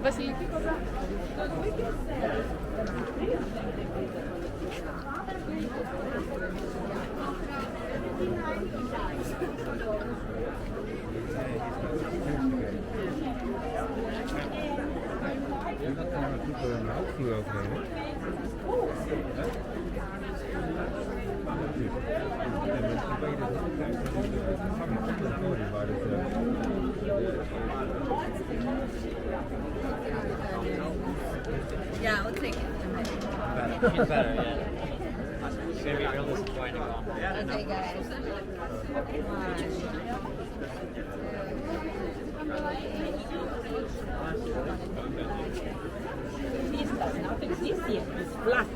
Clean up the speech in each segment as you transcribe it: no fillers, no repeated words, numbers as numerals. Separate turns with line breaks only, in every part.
Васильки cosa?
Yeah, I'll take it.
It's better, yeah. It's gonna be real disappointing.
Okay, guys.
This does not exist yet. It's flat.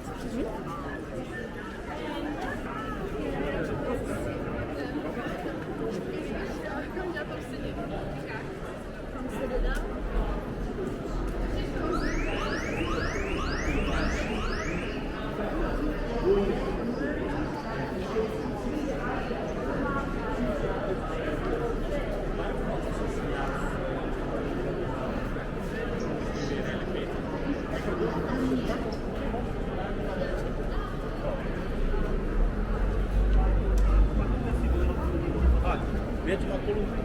Vedi uma coluna.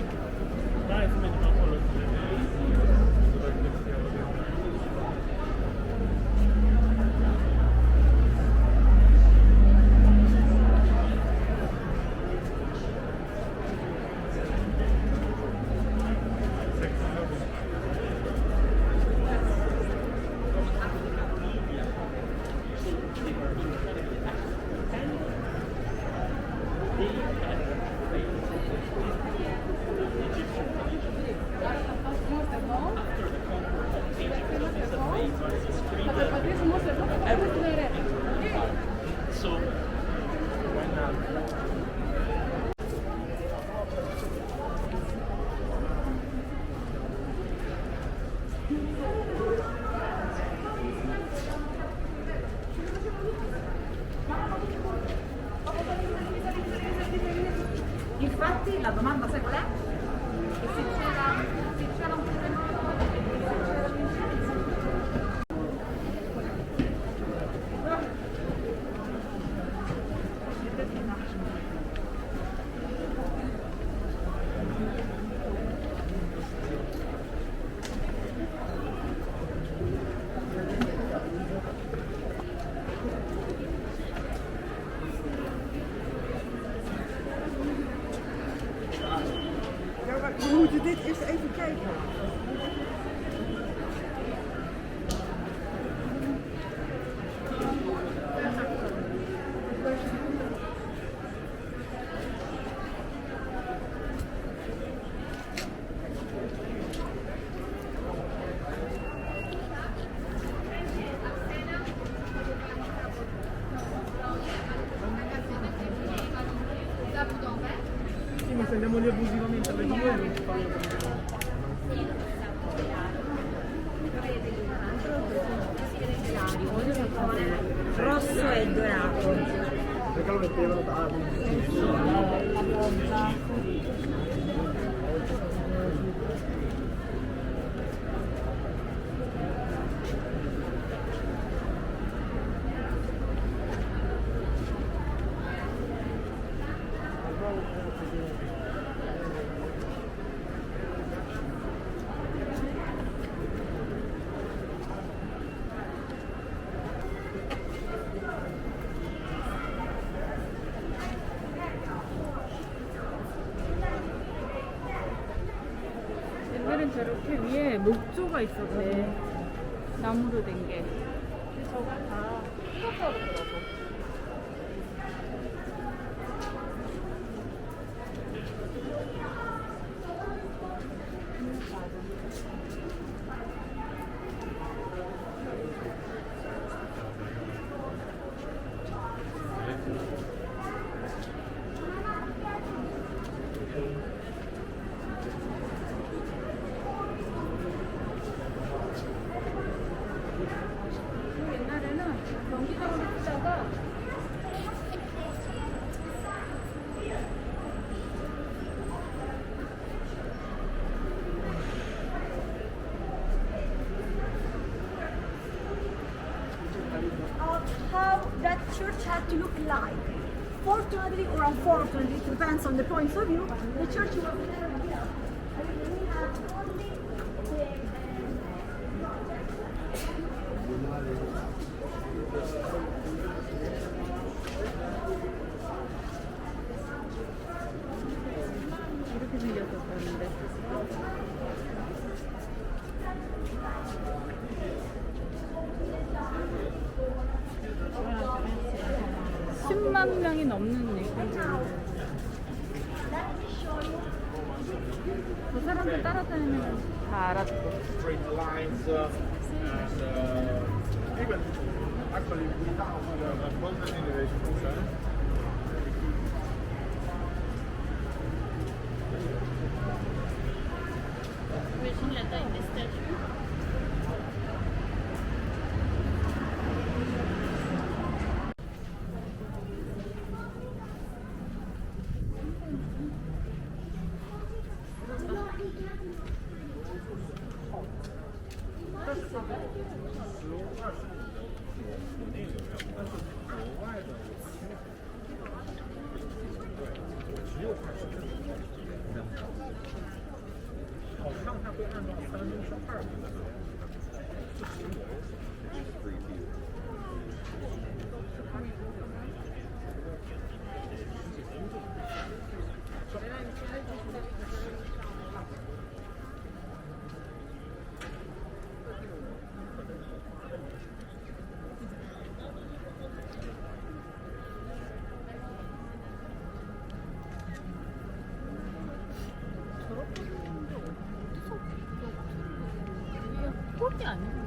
Dai, come una coluna.
Infatti la domanda sai qual è? Che se c'era un
We moeten dit eerst even kijken. Sì, ma se andiamo lì abusivamente alle due non si fa niente.
rosso e dorato.
Perché lo mettevano da
옛날엔 저렇게 위에 목조가 있었대. 나무로 된 게. 근데 저건 다 뜯었다고 그러더라고. 옛날에는 경기도로 쓰다가
how that church had to look like. Fortunately or unfortunately, it depends on the points of view, the church was never built. I mean, we have only
이렇게 생겼었다는데. 10만 명이 넘는 얘기죠. 그 사람들 따라다니면 다 알아듣고.
Straight lines and even actually without the content innovation concern.
Imagine la taille des statues.
꼴이 아니구나.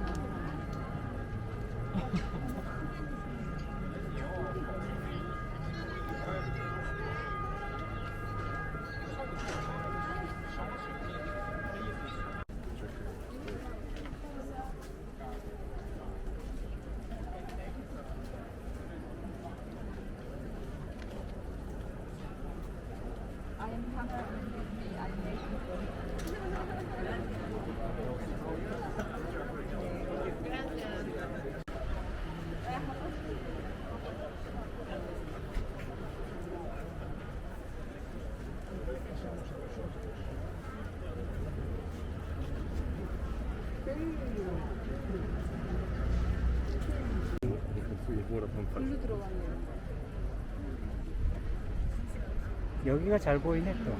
글로 들어갔네요.
여기가 잘 보이네 또.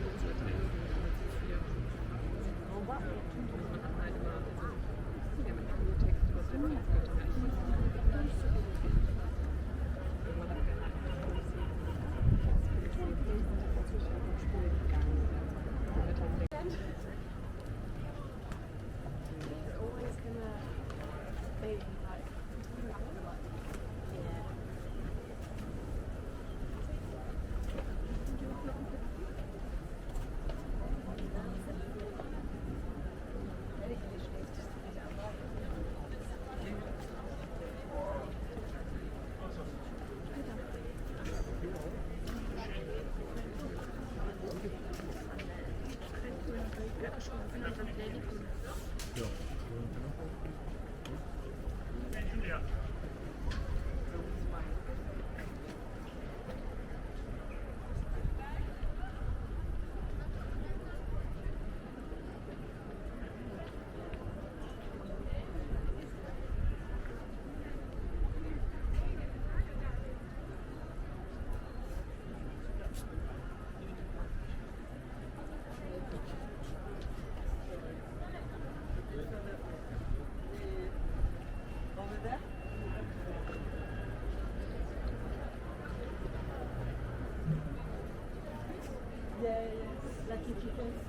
like if you can